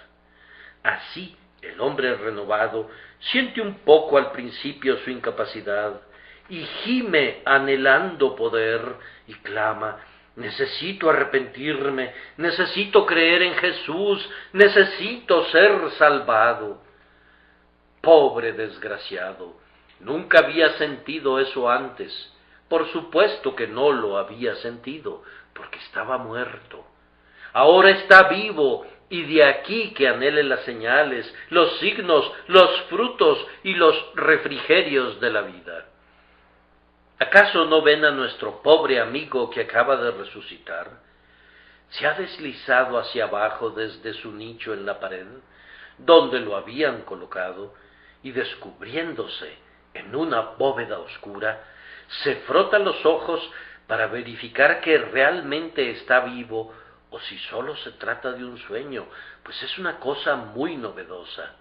Así, el hombre renovado siente un poco al principio su incapacidad y gime anhelando poder y clama: necesito arrepentirme, necesito creer en Jesús, necesito ser salvado. Pobre desgraciado, nunca había sentido eso antes. Por supuesto que no lo había sentido, porque estaba muerto. Ahora está vivo, y de aquí que anhele las señales, los signos, los frutos y los refrigerios de la vida. ¿Acaso no ven a nuestro pobre amigo que acaba de resucitar? Se ha deslizado hacia abajo desde su nicho en la pared, donde lo habían colocado, y descubriéndose en una bóveda oscura, se frota los ojos para verificar que realmente está vivo o si solo se trata de un sueño, pues es una cosa muy novedosa.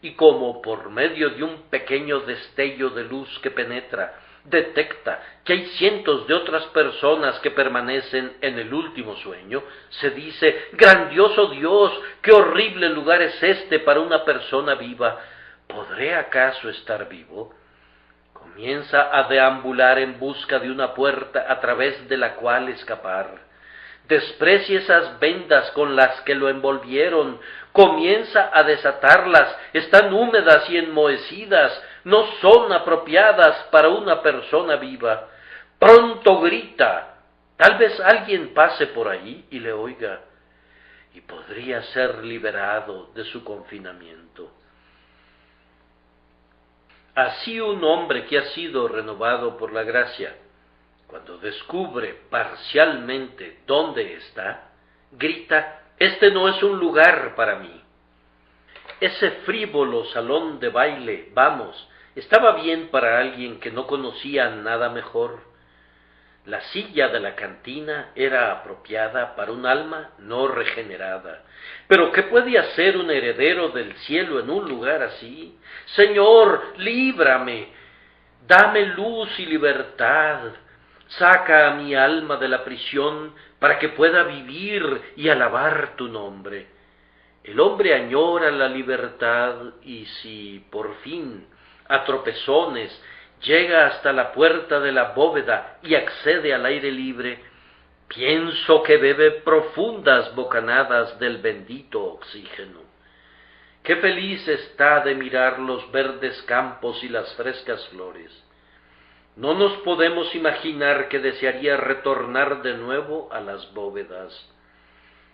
Y como por medio de un pequeño destello de luz que penetra, detecta que hay cientos de otras personas que permanecen en el último sueño, se dice: grandioso Dios, qué horrible lugar es este para una persona viva. ¿Podré acaso estar vivo? Comienza a deambular en busca de una puerta a través de la cual escapar. Desprecia esas vendas con las que lo envolvieron, comienza a desatarlas, están húmedas y enmohecidas, no son apropiadas para una persona viva. Pronto grita, tal vez alguien pase por ahí y le oiga, y podría ser liberado de su confinamiento. Así un hombre que ha sido renovado por la gracia, cuando descubre parcialmente dónde está, grita: este no es un lugar para mí. Ese frívolo salón de baile, vamos, estaba bien para alguien que no conocía nada mejor. La silla de la cantina era apropiada para un alma no regenerada. Pero ¿qué puede hacer un heredero del cielo en un lugar así? Señor, líbrame, dame luz y libertad. Saca a mi alma de la prisión para que pueda vivir y alabar tu nombre. El hombre añora la libertad y si por fin, a tropezones, llega hasta la puerta de la bóveda y accede al aire libre, pienso que bebe profundas bocanadas del bendito oxígeno. Qué feliz está de mirar los verdes campos y las frescas flores. No nos podemos imaginar que desearía retornar de nuevo a las bóvedas.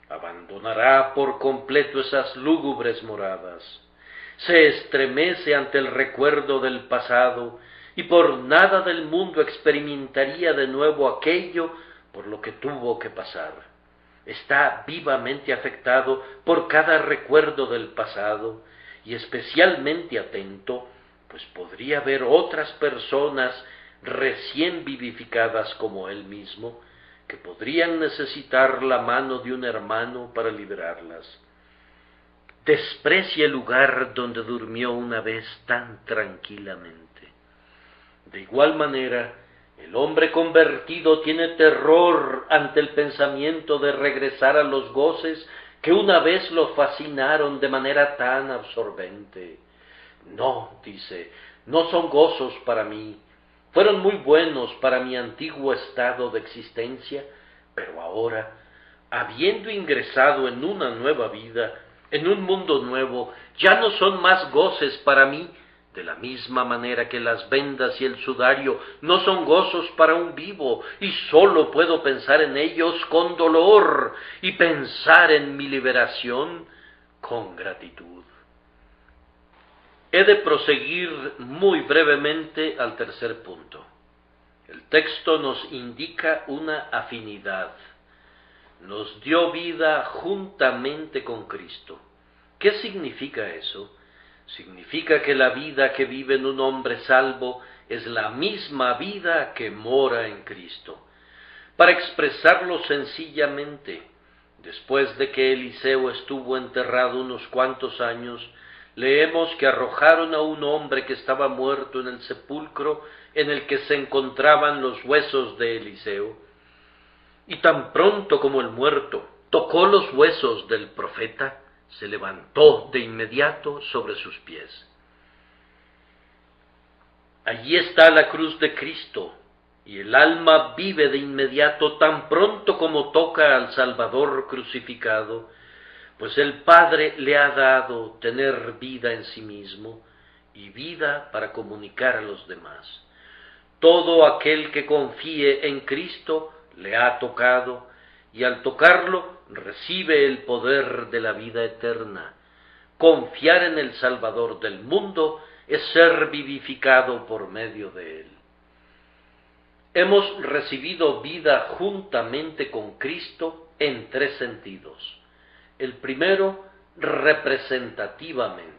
Abandonará por completo esas lúgubres moradas. Se estremece ante el recuerdo del pasado y por nada del mundo experimentaría de nuevo aquello por lo que tuvo que pasar. Está vivamente afectado por cada recuerdo del pasado y especialmente atento pues podría haber otras personas recién vivificadas como él mismo, que podrían necesitar la mano de un hermano para liberarlas. Desprecia el lugar donde durmió una vez tan tranquilamente. De igual manera, el hombre convertido tiene terror ante el pensamiento de regresar a los goces que una vez lo fascinaron de manera tan absorbente. No, dice, no son gozos para mí. Fueron muy buenos para mi antiguo estado de existencia, pero ahora, habiendo ingresado en una nueva vida, en un mundo nuevo, ya no son más goces para mí, de la misma manera que las vendas y el sudario no son gozos para un vivo, y sólo puedo pensar en ellos con dolor, y pensar en mi liberación con gratitud. He de proseguir muy brevemente al tercer punto. El texto nos indica una afinidad. Nos dio vida juntamente con Cristo. ¿Qué significa eso? Significa que la vida que vive en un hombre salvo es la misma vida que mora en Cristo. Para expresarlo sencillamente, después de que Eliseo estuvo enterrado unos cuantos años, leemos que arrojaron a un hombre que estaba muerto en el sepulcro en el que se encontraban los huesos de Eliseo. Y tan pronto como el muerto tocó los huesos del profeta, se levantó de inmediato sobre sus pies. Allí está la cruz de Cristo, y el alma vive de inmediato tan pronto como toca al Salvador crucificado, pues el Padre le ha dado tener vida en sí mismo y vida para comunicar a los demás. Todo aquel que confíe en Cristo le ha tocado, y al tocarlo recibe el poder de la vida eterna. Confiar en el Salvador del mundo es ser vivificado por medio de él. Hemos recibido vida juntamente con Cristo en tres sentidos. El primero, representativamente.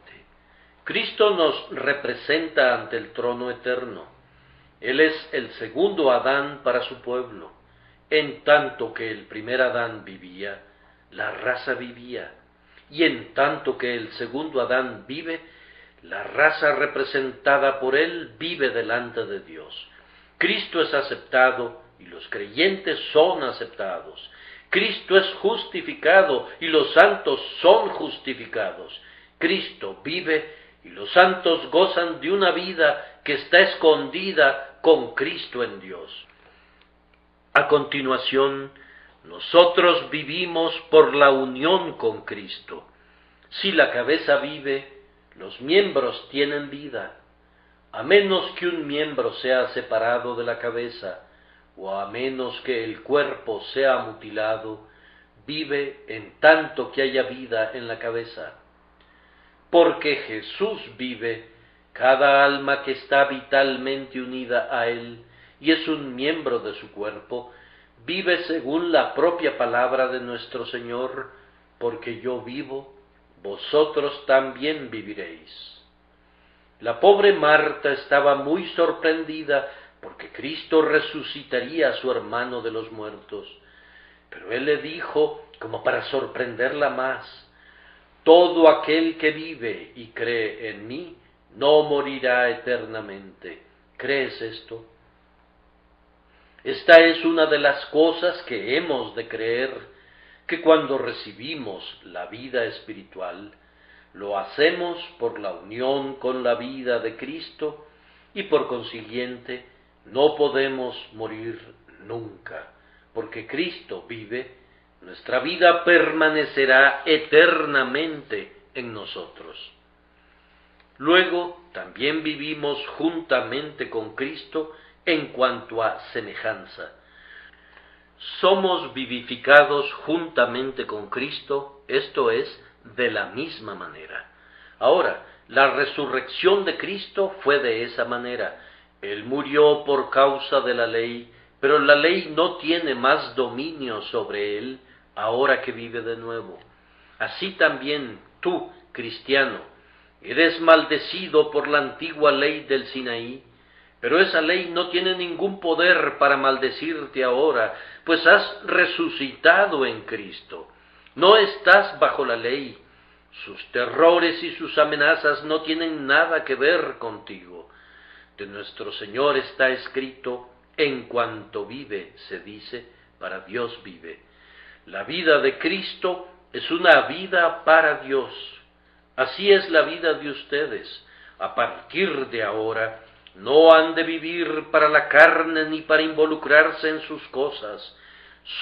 Cristo nos representa ante el trono eterno. Él es el segundo Adán para su pueblo. En tanto que el primer Adán vivía, la raza vivía. Y en tanto que el segundo Adán vive, la raza representada por él vive delante de Dios. Cristo es aceptado y los creyentes son aceptados. Cristo es justificado y los santos son justificados. Cristo vive y los santos gozan de una vida que está escondida con Cristo en Dios. A continuación, nosotros vivimos por la unión con Cristo. Si la cabeza vive, los miembros tienen vida. A menos que un miembro sea separado de la cabeza, o a menos que el cuerpo sea mutilado, vive en tanto que haya vida en la cabeza. Porque Jesús vive, cada alma que está vitalmente unida a Él y es un miembro de su cuerpo, vive según la propia palabra de nuestro Señor, porque yo vivo, vosotros también viviréis. La pobre Marta estaba muy sorprendida porque Cristo resucitaría a su hermano de los muertos. Pero él le dijo, como para sorprenderla más, todo aquel que vive y cree en mí, no morirá eternamente. ¿Crees esto? Esta es una de las cosas que hemos de creer, que cuando recibimos la vida espiritual, lo hacemos por la unión con la vida de Cristo y por consiguiente no podemos morir nunca, porque Cristo vive, nuestra vida permanecerá eternamente en nosotros. Luego también vivimos juntamente con Cristo en cuanto a semejanza. Somos vivificados juntamente con Cristo, esto es, de la misma manera. Ahora, la resurrección de Cristo fue de esa manera. Él murió por causa de la ley, pero la ley no tiene más dominio sobre él ahora que vive de nuevo. Así también tú, cristiano, Eres maldecido por la antigua ley del Sinaí, pero esa ley no tiene ningún poder para maldecirte ahora, pues has resucitado en Cristo. No estás bajo la ley. Sus terrores y sus amenazas no tienen nada que ver contigo. De nuestro Señor está escrito: en cuanto vive, se dice, para Dios vive. La vida de Cristo es una vida para Dios. Así es la vida de ustedes. A partir de ahora, no han de vivir para la carne ni para involucrarse en sus cosas.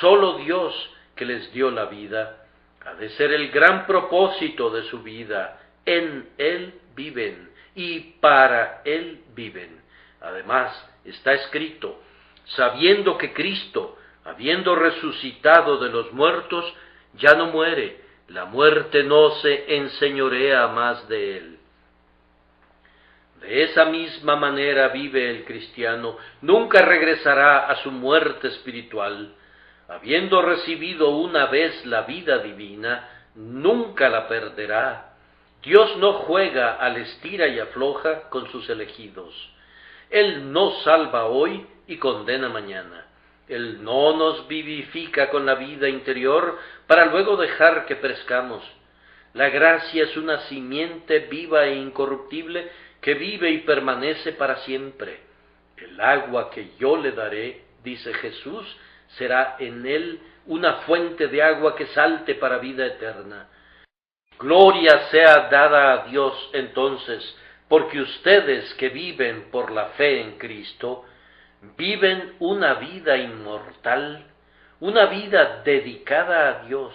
Solo Dios, que les dio la vida, ha de ser el gran propósito de su vida. En Él viven y para Él viven. Además, está escrito: sabiendo que Cristo, habiendo resucitado de los muertos, ya no muere, la muerte no se enseñorea más de él. De esa misma manera vive el cristiano, nunca regresará a su muerte espiritual. Habiendo recibido una vez la vida divina, nunca la perderá. Dios no juega al estira y afloja con sus elegidos. Él no salva hoy y condena mañana. Él no nos vivifica con la vida interior para luego dejar que perezcamos. La gracia es una simiente viva e incorruptible que vive y permanece para siempre. El agua que yo le daré, dice Jesús, será en él una fuente de agua que salte para vida eterna. Gloria sea dada a Dios entonces, porque ustedes que viven por la fe en Cristo, viven una vida inmortal, una vida dedicada a Dios,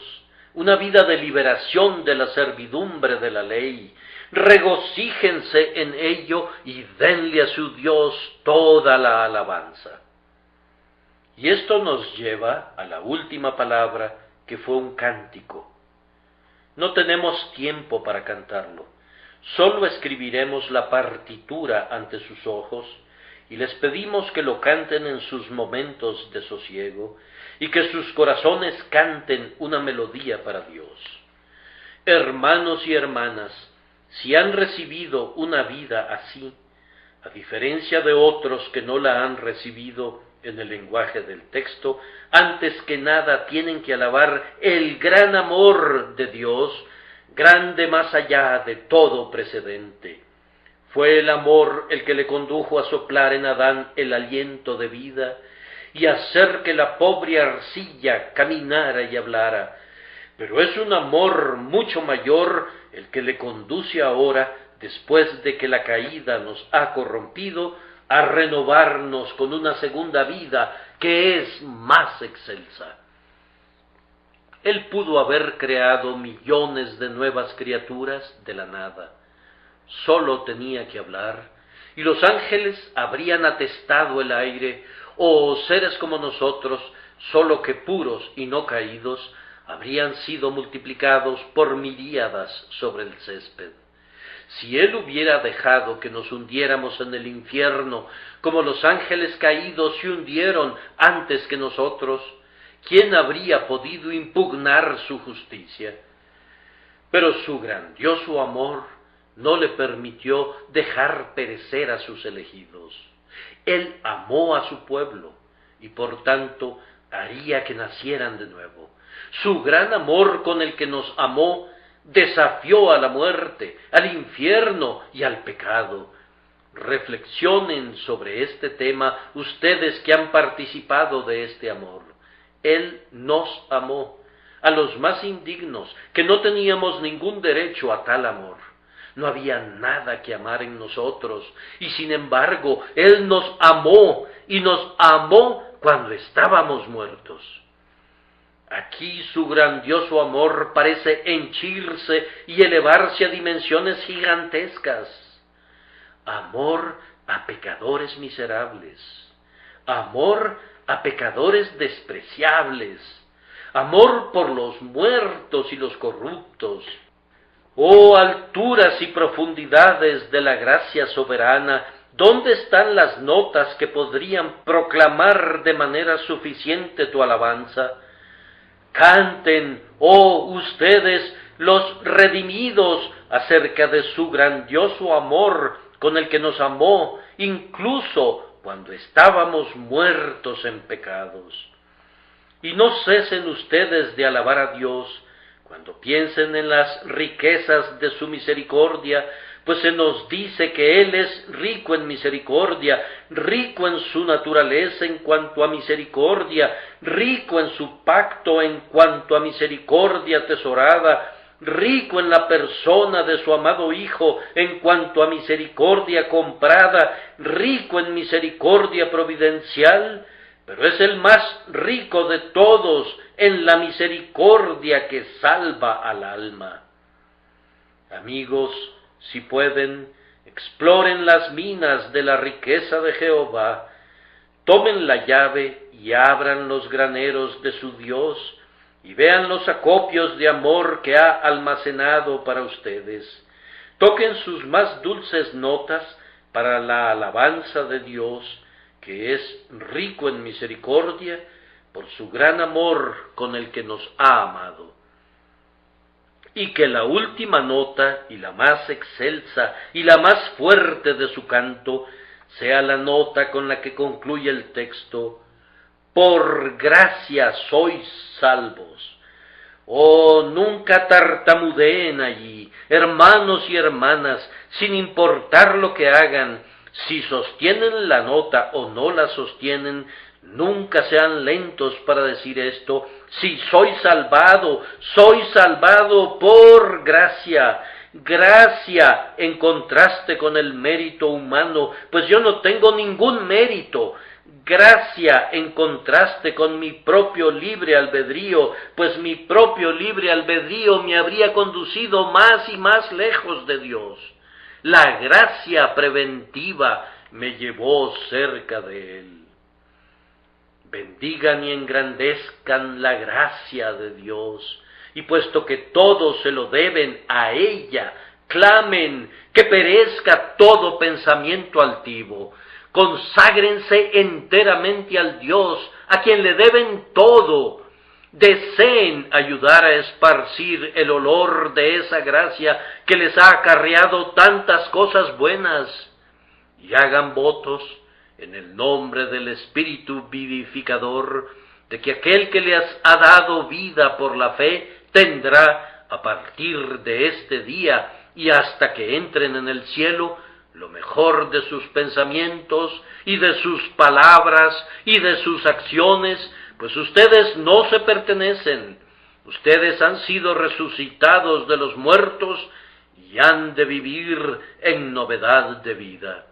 una vida de liberación de la servidumbre de la ley. Regocíjense en ello y denle a su Dios toda la alabanza. Y esto nos lleva a la última palabra, que fue un cántico. No tenemos tiempo para cantarlo, solo escribiremos la partitura ante sus ojos, y les pedimos que lo canten en sus momentos de sosiego, y que sus corazones canten una melodía para Dios. Hermanos y hermanas, si han recibido una vida así, a diferencia de otros que no la han recibido en el lenguaje del texto, antes que nada tienen que alabar el gran amor de Dios, grande más allá de todo precedente. Fue el amor el que le condujo a soplar en Adán el aliento de vida y hacer que la pobre arcilla caminara y hablara. Pero es un amor mucho mayor el que le conduce ahora, después de que la caída nos ha corrompido, a renovarnos con una segunda vida que es más excelsa. Él pudo haber creado millones de nuevas criaturas de la nada. Solo tenía que hablar, y los ángeles habrían atestado el aire, o seres como nosotros, solo que puros y no caídos, habrían sido multiplicados por miríadas sobre el césped. Si Él hubiera dejado que nos hundiéramos en el infierno, como los ángeles caídos se hundieron antes que nosotros, ¿quién habría podido impugnar su justicia? Pero su grandioso amor no le permitió dejar perecer a sus elegidos. Él amó a su pueblo y por tanto haría que nacieran de nuevo. Su gran amor con el que nos amó desafió a la muerte, al infierno y al pecado. Reflexionen sobre este tema ustedes que han participado de este amor. Él nos amó, a los más indignos, que no teníamos ningún derecho a tal amor. No había nada que amar en nosotros, y sin embargo, Él nos amó, y nos amó cuando estábamos muertos. Aquí su grandioso amor parece henchirse y elevarse a dimensiones gigantescas. Amor a pecadores miserables, amor a pecadores despreciables, amor por los muertos y los corruptos. Oh alturas y profundidades de la gracia soberana, ¿dónde están las notas que podrían proclamar de manera suficiente tu alabanza? Canten, oh ustedes los redimidos, acerca de su grandioso amor con el que nos amó, incluso cuando estábamos muertos en pecados. Y no cesen ustedes de alabar a Dios cuando piensen en las riquezas de su misericordia, pues se nos dice que Él es rico en misericordia, rico en su naturaleza en cuanto a misericordia, rico en su pacto en cuanto a misericordia atesorada, rico en la persona de su amado Hijo en cuanto a misericordia comprada, rico en misericordia providencial, pero es el más rico de todos en la misericordia que salva al alma. Amigos, si pueden, exploren las minas de la riqueza de Jehová, tomen la llave y abran los graneros de su Dios, y vean los acopios de amor que ha almacenado para ustedes. Toquen sus más dulces notas para la alabanza de Dios, que es rico en misericordia, por su gran amor con el que nos ha amado. Y que la última nota, y la más excelsa, y la más fuerte de su canto, sea la nota con la que concluye el texto: por gracia sois salvos. Oh, nunca tartamudeen allí, hermanos y hermanas, sin importar lo que hagan. Si sostienen la nota o no la sostienen, nunca sean lentos para decir esto: si soy salvado por gracia. Gracia en contraste con el mérito humano, pues yo no tengo ningún mérito. Gracia en contraste con mi propio libre albedrío, pues mi propio libre albedrío me habría conducido más y más lejos de Dios. La gracia preventiva me llevó cerca de Él. Bendigan y engrandezcan la gracia de Dios, y puesto que todo se lo deben a ella, clamen que perezca todo pensamiento altivo. Conságrense enteramente al Dios a quien le deben todo. Deseen ayudar a esparcir el olor de esa gracia que les ha acarreado tantas cosas buenas, y hagan votos en el nombre del Espíritu vivificador de que aquel que les ha dado vida por la fe tendrá a partir de este día y hasta que entren en el cielo lo mejor de sus pensamientos y de sus palabras y de sus acciones, pues ustedes no se pertenecen, ustedes han sido resucitados de los muertos y han de vivir en novedad de vida.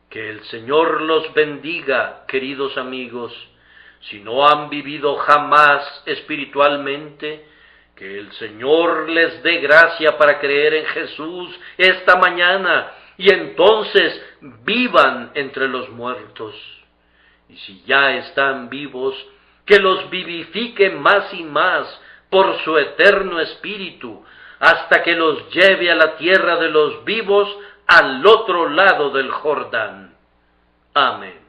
Que el Señor los bendiga, queridos amigos. Si no han vivido jamás espiritualmente, que el Señor les dé gracia para creer en Jesús esta mañana, y entonces vivan entre los muertos. Y si ya están vivos, que los vivifique más y más por su eterno Espíritu, hasta que los lleve a la tierra de los vivos, al otro lado del Jordán. Amén.